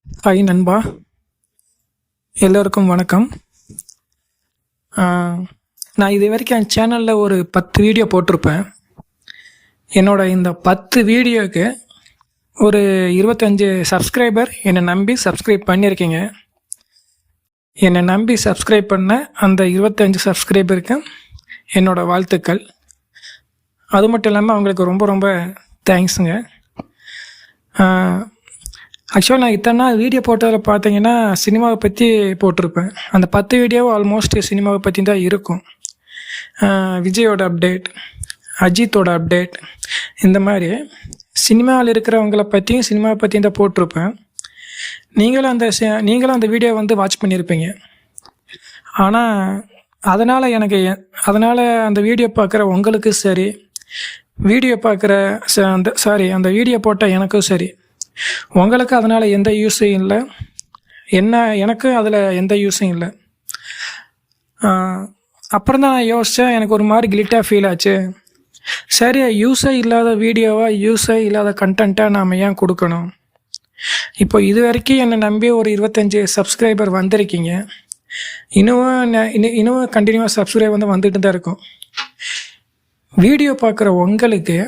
Hi நண்பா, எல்லோருக்கும் வணக்கம். நான் இது வரைக்கும் என் சேனலில் ஒரு 10 வீடியோ போட்டிருப்பேன். என்னோட இந்த 10 வீடியோவுக்கு ஒரு 25 சப்ஸ்கிரைபர் என்னை நம்பி சப்ஸ்கிரைப் பண்ணியிருக்கீங்க. என்னை நம்பி சப்ஸ்கிரைப் பண்ண அந்த 25 சப்ஸ்கிரைபருக்கு என்னோட வாழ்த்துக்கள். அது மட்டும் இல்லாமல் அவங்களுக்கு ரொம்ப ரொம்ப தேங்க்ஸுங்க. ஆக்சுவலாக நான் இத்தனை நாள் வீடியோ போட்டதில் பார்த்தீங்கன்னா சினிமாவை பற்றி போட்டிருப்பேன். அந்த 10 வீடியோவும் ஆல்மோஸ்ட் சினிமாவை பற்றி தான் இருக்கும். விஜயோட அப்டேட், அஜித்தோட அப்டேட், இந்த மாதிரி சினிமாவில் இருக்கிறவங்கள பற்றியும் சினிமாவை பற்றியும் தான் போட்டிருப்பேன். நீங்களும் அந்த வீடியோ வந்து வாட்ச் பண்ணியிருப்பீங்க. ஆனால் அதனால் அந்த வீடியோ பார்க்குற உங்களுக்கு சரி, வீடியோ பார்க்குற அந்த வீடியோ போட்ட எனக்கும் சரி, உங்களுக்கு அதனால் எந்த யூஸும் இல்லை, எனக்கு அதில் எந்த யூஸும் இல்லை. அப்புறம் தான் நான் யோசித்தேன், எனக்கு ஒரு மாதிரி கில்ட்டாக ஃபீல் ஆச்சு. சரி, யூஸே இல்லாத வீடியோவாக, யூஸே இல்லாத கண்டென்ட்டாக நாம் ஏன் கொடுக்கணும்? இப்போ இது வரைக்கும் என்னை நம்பி ஒரு 25 சப்ஸ்கிரைபர் வந்திருக்கீங்க. இன்னும் கண்டினியூவாக சப்ஸ்கிரைப் வந்துட்டு தான் இருக்கும். வீடியோ பார்க்குற உங்களுக்கு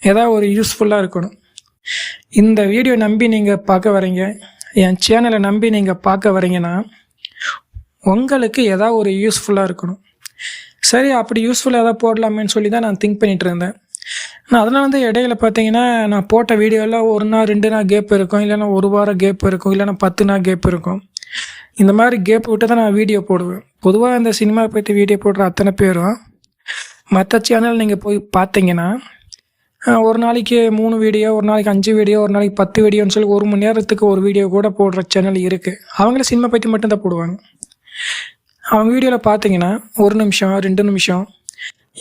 ஏதாவது ஒரு யூஸ்ஃபுல்லாக இருக்கணும். இந்த வீடியோ நம்பி நீங்கள் பார்க்க வரீங்க, என் சேனலை நம்பி நீங்கள் பார்க்க வரீங்கன்னா உங்களுக்கு ஏதாவது ஒரு யூஸ்ஃபுல்லாக இருக்கணும். சரி, அப்படி யூஸ்ஃபுல்லாக எதாவது போடலாமேன்னு சொல்லி தான் நான் திங்க் பண்ணிகிட்டு இருந்தேன். நான் அதனால் வந்து இடையில பார்த்தீங்கன்னா நான் போட்ட வீடியோவில் 1 நாள் 2 நாள் கேப் இருக்கும், இல்லைன்னா 1 வாரம் கேப் இருக்கும், இல்லைன்னா 10 நாள் கேப் இருக்கும். இந்த மாதிரி கேப் விட்டு தான் நான் வீடியோ போடுவேன். பொதுவாக இந்த சினிமா பற்றி வீடியோ போடுற அத்தனை பேரும் மற்ற சேனல் நீங்கள் போய் பார்த்தீங்கன்னா ஒரு நாளைக்கு 3 வீடியோ, ஒரு நாளைக்கு 5 வீடியோ, ஒரு நாளைக்கு 10 வீடியோன்னு சொல்லி 1 மணி நேரத்துக்கு ஒரு வீடியோ கூட போடுற சேனல் இருக்குது. அவங்கள சினிமா பற்றி மட்டும்தான் போடுவாங்க. அவங்க வீடியோவில் பார்த்தீங்கன்னா 1 நிமிஷம் 2 நிமிஷம்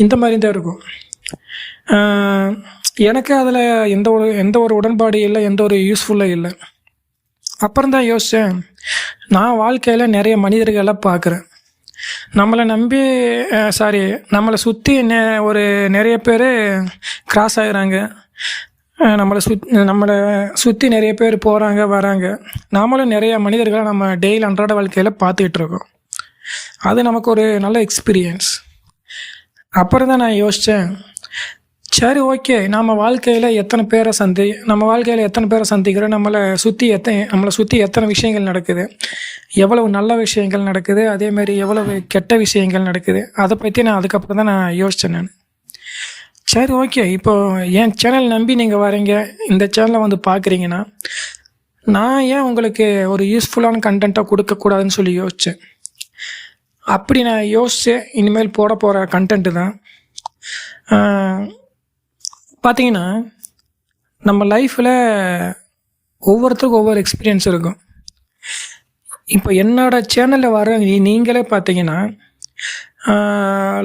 இந்த மாதிரி தான் இருக்கும். எனக்கு அதில் எந்த ஒரு உடன்பாடு இல்லை, எந்த ஒரு யூஸ்ஃபுல்லும் இல்லை. அப்புறம் தான் யோசித்தேன், நான் வாழ்க்கையில் நிறைய மனிதர்களை பார்க்குறேன். நம்மளை சுற்றி நிறைய பேர் கிராஸ் ஆகுறாங்க. நம்மளை சுற்றி நிறைய பேர் போகிறாங்க வராங்க. நாமளும் நிறைய மனிதர்களை நம்ம டெய்லி அன்றாட வாழ்க்கையில் பார்த்துக்கிட்டு இருக்கோம். அது நமக்கு ஒரு நல்ல எக்ஸ்பீரியன்ஸ். அப்புறம் தான் நான் யோசித்தேன், சரி ஓகே, நம்ம வாழ்க்கையில் எத்தனை பேரை சந்திக்கிறோம், நம்மளை சுற்றி எத்தனை விஷயங்கள் நடக்குது, எவ்வளவு நல்ல விஷயங்கள் நடக்குது, அதேமாரி எவ்வளவு கெட்ட விஷயங்கள் நடக்குது, அதை பற்றி நான் அதுக்கப்புறம் தான் நான் யோசித்தேன். நான் சரி ஓகே, இப்போது என் சேனல் நம்பி நீங்கள் வரீங்க, இந்த சேனலை வந்து பார்க்குறீங்கன்னா நான் ஏன் உங்களுக்கு ஒரு யூஸ்ஃபுல்லான கண்டென்ட்டாக கொடுக்கக்கூடாதுன்னு சொல்லி யோசித்தேன். அப்படி நான் யோசித்தேன். இனிமேல் போட போகிற கண்டென்ட்டு தான் பார்த்தீங்கன்னா, நம்ம லைஃப்பில் ஒவ்வொருத்தருக்கும் ஒவ்வொரு எக்ஸ்பீரியன்ஸ் இருக்கும். இப்போ என்னோடய சேனலில் வர நீங்களே பார்த்தீங்கன்னா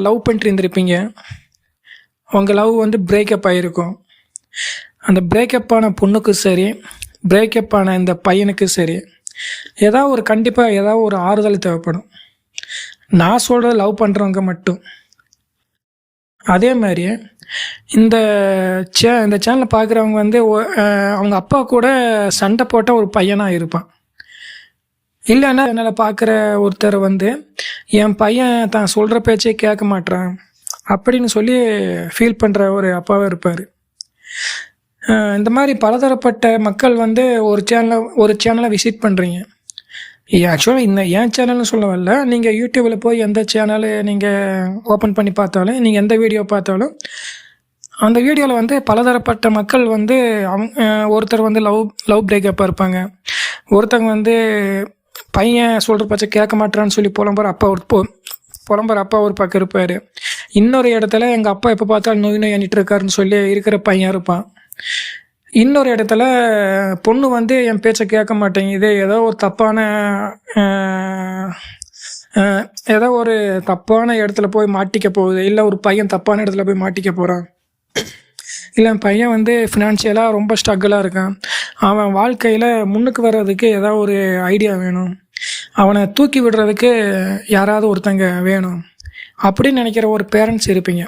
லவ் பண்ணிட்டு இருந்திருப்பீங்க. உங்கள் லவ் வந்து பிரேக்கப் ஆகிருக்கும். அந்த பிரேக்கப் ஆன பொண்ணுக்கும் சரி, பிரேக்கப் ஆன இந்த பையனுக்கு சரி, கண்டிப்பாக ஏதாவது ஒரு ஆறுதல் தேவைப்படும். நான் சொல்கிறது லவ் பண்ணுறவங்க மட்டும். அதே மாதிரி இந்த சேனலை பார்க்குறவங்க வந்து அவங்க அப்பா கூட சண்டை போட்ட ஒரு பையனாக இருப்பான். இல்லைன்னா என்னால் பார்க்குற ஒருத்தர் வந்து என் பையன் தான் சொல்கிற பேச்சே கேட்க மாட்டான் அப்படின்னு சொல்லி ஃபீல் பண்ணுற ஒரு அப்பாவும் இருப்பார். இந்த மாதிரி பலதரப்பட்ட மக்கள் வந்து ஒரு சேனலை விசிட் பண்ணுறீங்க. ஆக்சுவலாக என் சேனல்னு சொல்ல வரல, நீங்கள் யூடியூப்பில் போய் எந்த சேனல் நீங்கள் ஓப்பன் பண்ணி பார்த்தாலும், நீங்கள் எந்த வீடியோ பார்த்தாலும் அந்த வீடியோவில் வந்து பலதரப்பட்ட மக்கள் வந்து ஒருத்தர் வந்து லவ் பிரேக்கப்பாக இருப்பாங்க, ஒருத்தங்க வந்து பையன் சொல்கிற பச்சை கேட்க மாட்டான்னு சொல்லி புலம்புற அப்பா ஒரு பக்கம் இருப்பார். இன்னொரு இடத்துல எங்கள் அப்பா எப்போ பார்த்தாலும் நோய் எண்ணிட்டு இருக்காருன்னு சொல்லி இருக்கிற பையன் இருப்பான். இன்னொரு இடத்துல பொண்ணு வந்து என் பேச்சை கேட்க மாட்டேங்குது, ஏதோ ஒரு தப்பான இடத்துல போய் மாட்டிக்க போகுது, இல்லை ஒரு பையன் தப்பான இடத்துல போய் மாட்டிக்க போகிறான், இல்லை பையன் வந்து ஃபினான்ஷியலாக ரொம்ப ஸ்ட்ரகிளாக இருக்கான், அவன் வாழ்க்கையில் முன்னுக்கு வர்றதுக்கு ஏதாவது ஒரு ஐடியா வேணும், அவனை தூக்கி விடுறதுக்கு யாராவது ஒருத்தங்க வேணும் அப்படின்னு நினைக்கிற ஒரு பேரண்ட்ஸ் இருப்பீங்க.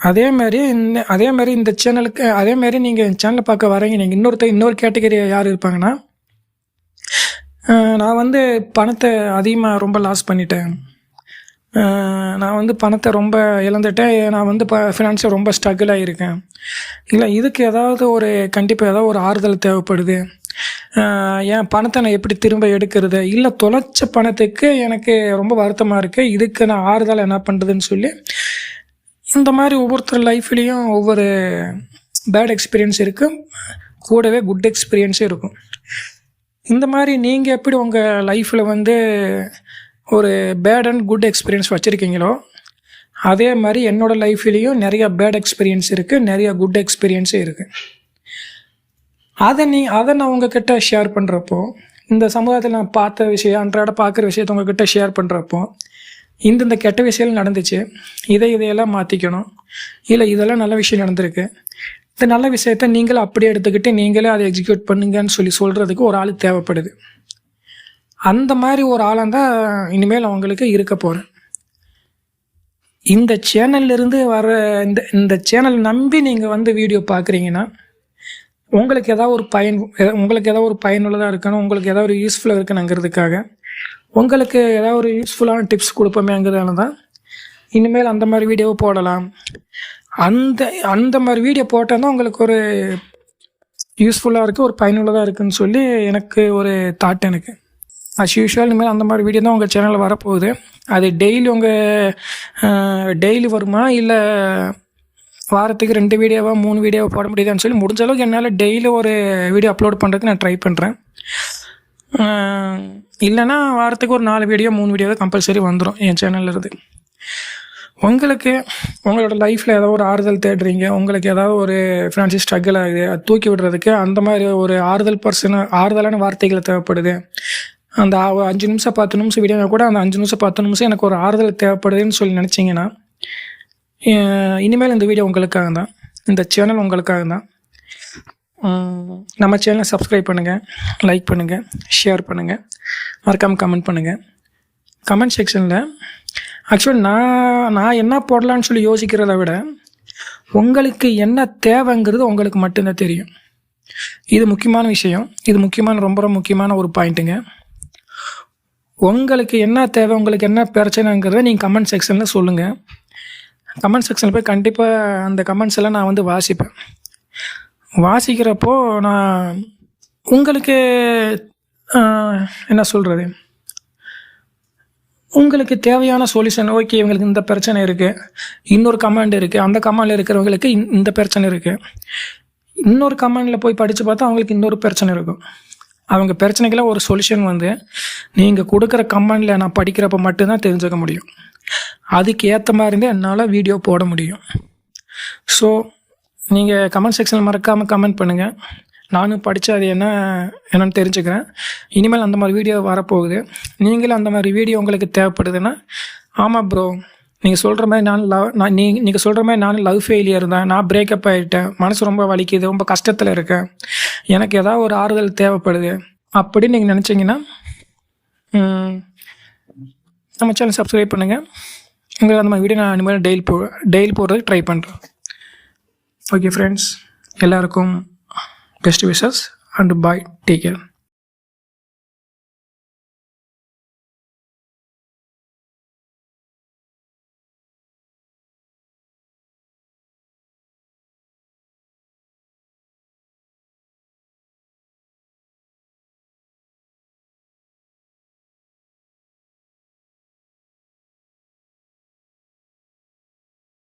அதே மாதிரி இந்த சேனலுக்கு அதே மாதிரி நீங்கள் சேனலை பார்க்க வரீங்க. நீங்கள் இன்னொரு கேட்டகரி யார் இருப்பாங்கன்னா, நான் வந்து பணத்தை அதிகமாக ரொம்ப லாஸ் பண்ணிட்டேன். நான் வந்து பணத்தை ரொம்ப இழந்துட்டேன். நான் வந்து ஃபினான்ஷியல் ரொம்ப ஸ்ட்ரகிள் ஆகியிருக்கேன். இல்லை, இதுக்கு ஏதாவது ஒரு கண்டிப்பாக ஏதாவது ஒரு ஆறுதல் தேவைப்படுது. என் பணத்தை நான் எப்படி திரும்ப எடுக்கிறது, இல்லை தொலைச்ச பணத்துக்கு எனக்கு ரொம்ப வருத்தமாக இருக்குது, இதுக்கு நான் ஆறுதல் என்ன பண்ணுறதுன்னு சொல்லி இந்த மாதிரி ஒவ்வொருத்தர் லைஃப்லேயும் ஒவ்வொரு பேட் எக்ஸ்பீரியன்ஸ் இருக்கும், கூடவே குட் எக்ஸ்பீரியன்ஸும் இருக்கும். இந்த மாதிரி நீங்கள் எப்படி உங்கள் லைஃப்பில் வந்து ஒரு பேட் அண்ட் குட் எக்ஸ்பீரியன்ஸ் வச்சுருக்கீங்களோ, அதே மாதிரி என்னோடய லைஃப்லேயும் நிறையா பேட் எக்ஸ்பீரியன்ஸ் இருக்குது, நிறையா குட் எக்ஸ்பீரியன்ஸும் இருக்குது. அதை நான் உங்ககிட்ட ஷேர் பண்ணுறப்போ, இந்த சமுதாயத்தில் நான் பார்த்த விஷயம், அன்றாட பார்க்குற விஷயத்த உங்ககிட்ட ஷேர் பண்ணுறப்போ, இந்த கெட்ட விஷயம் நடந்துச்சு, இதையெல்லாம் மாற்றிக்கணும், இல்லை இதெல்லாம் நல்ல விஷயம் நடந்திருக்கு, இந்த நல்ல விஷயத்த நீங்களும் அப்படியே எடுத்துக்கிட்டு நீங்களே அதை எக்ஸிக்யூட் பண்ணுங்கன்னு சொல்கிறதுக்கு ஒரு ஆள் தேவைப்படுது. அந்த மாதிரி ஒரு ஆளாக தான் இனிமேல் அவங்களுக்கு இருக்க போகிறேன். இந்த சேனல்லிருந்து வர இந்த சேனல் நம்பி நீங்கள் வந்து வீடியோ பார்க்குறீங்கன்னா, உங்களுக்கு ஏதாவது ஒரு பயனுள்ளதாக இருக்கணும், உங்களுக்கு ஏதாவது ஒரு யூஸ்ஃபுல்லாக இருக்கணுங்கிறதுக்காக, உங்களுக்கு ஏதாவது ஒரு யூஸ்ஃபுல்லான டிப்ஸ் கொடுப்போமேங்கிறதால தான் இனிமேல் அந்த மாதிரி வீடியோவை போடலாம். அந்த மாதிரி வீடியோ போட்டால் தான் உங்களுக்கு ஒரு யூஸ்ஃபுல்லாக இருக்குது, ஒரு பயனுள்ளதாக இருக்குதுன்னு சொல்லி எனக்கு ஒரு தாட். எனக்கு அஸ் யூஷுவல் இனிமேல் அந்த மாதிரி வீடியோ தான் உங்கள் சேனலில் வரப்போகுது. அது டெய்லி வருமா, இல்லை வாரத்துக்கு 2 வீடியோவா 3 வீடியோவா போட முடியுதான்னு சொல்லி முடிஞ்ச அளவுக்கு என்னால் டெய்லி ஒரு வீடியோ அப்லோட் பண்ணுறதுக்கு நான் ட்ரை பண்ணுறேன். இல்லைன்னா வாரத்துக்கு ஒரு 4 வீடியோ 3 வீடியோவை கம்பல்சரி வந்துடும் என் சேனல்லேருந்து. உங்களுக்கு உங்களோட லைஃப்பில் ஏதாவது ஒரு ஆறுதல் தேடுறீங்க, உங்களுக்கு ஏதாவது ஒரு ஃபினான்ஷியல் ஸ்ட்ரகிள் ஆகுது, அது தூக்கி விடுறதுக்கு அந்த மாதிரி ஒரு ஆறுதலான வார்த்தைகள் தேவைப்படுது. அந்த 5 நிமிஷம் 10 நிமிஷம் வீடியோனா கூட அந்த 5 நிமிஷம் 10 நிமிஷம் எனக்கு ஒரு ஆறுதல் தேவைப்படுதுன்னு சொல்லி நினச்சிங்கன்னா, இனிமேல் இந்த வீடியோ உங்களுக்காக தான், இந்த சேனல் உங்களுக்காக தான். நம்ம சேனலை சப்ஸ்கிரைப் பண்ணுங்கள், லைக் பண்ணுங்கள், ஷேர் பண்ணுங்கள், மறக்காமல் கமெண்ட் பண்ணுங்கள். கமெண்ட் செக்ஷனில் ஆக்சுவலி நான் என்ன போடலான்னு சொல்லி யோசிக்கிறத விட உங்களுக்கு என்ன தேவைங்கிறது உங்களுக்கு மட்டும்தான் தெரியும். இது முக்கியமான விஷயம், இது ரொம்ப ரொம்ப முக்கியமான ஒரு பாயிண்ட்டுங்க. உங்களுக்கு என்ன தேவை, உங்களுக்கு என்ன பிரச்சனைங்கிறத நீங்கள் கமெண்ட் செக்ஷனில் சொல்லுங்கள். கமெண்ட் செக்ஷனில் போய் கண்டிப்பாக அந்த கமெண்ட்ஸ் எல்லாம் நான் வந்து வாசிப்பேன். வாசிக்கிறப்போ நான் உங்களுக்கு என்ன சொல்கிறது, உங்களுக்கு தேவையான சொல்யூஷன், ஓகே இவங்களுக்கு இந்த பிரச்சனை இருக்குது, இன்னொரு கமெண்ட் இருக்குது, அந்த கமெண்டில் இருக்கிறவங்களுக்கு இந்த பிரச்சனை இருக்குது, இன்னொரு கமெண்டில் போய் படித்து பார்த்தா அவங்களுக்கு இன்னொரு பிரச்சனை இருக்கும். அவங்க பிரச்சனைக்கெல்லாம் ஒரு சொல்யூஷன் வந்து நீங்கள் கொடுக்குற கமெண்டில் நான் படிக்கிறப்ப மட்டும்தான் தெரிஞ்சுக்க முடியும். அதுக்கு ஏற்ற மாதிரி தான் என்னால் வீடியோ போட முடியும். ஸோ நீங்கள் கமெண்ட் செக்ஷனில் மறக்காமல் கமெண்ட் பண்ணுங்கள். நானும் படித்து அது என்னென்னு தெரிஞ்சுக்கிறேன். இனிமேல் அந்த மாதிரி வீடியோ வரப்போகுது. நீங்களும் அந்த மாதிரி வீடியோ உங்களுக்கு தேவைப்படுதுன்னா, ஆமாம் ப்ரோ நீங்கள் சொல்கிற மாதிரி நீங்கள் சொல்கிற மாதிரி நானும் லவ் ஃபெயிலியர் தான், நான் பிரேக்கப் ஆகிட்டேன், மனசு ரொம்ப வலிக்குது, ரொம்ப கஷ்டத்தில் இருக்கேன், எனக்கு ஏதாவது ஒரு ஆறுதல் தேவைப்படுது அப்படின்னு நீங்கள் நினச்சிங்கன்னா நம்ம சேனல் சப்ஸ்கிரைப் பண்ணுங்கள். உங்களுக்கு அந்த மாதிரி வீடியோ நான் இனிமேல் டெய்லி போடுறதுக்கு ட்ரை பண்ணுறேன். ஓகே ஃப்ரெண்ட்ஸ், எல்லாருக்கும் best wishes and bye, take care.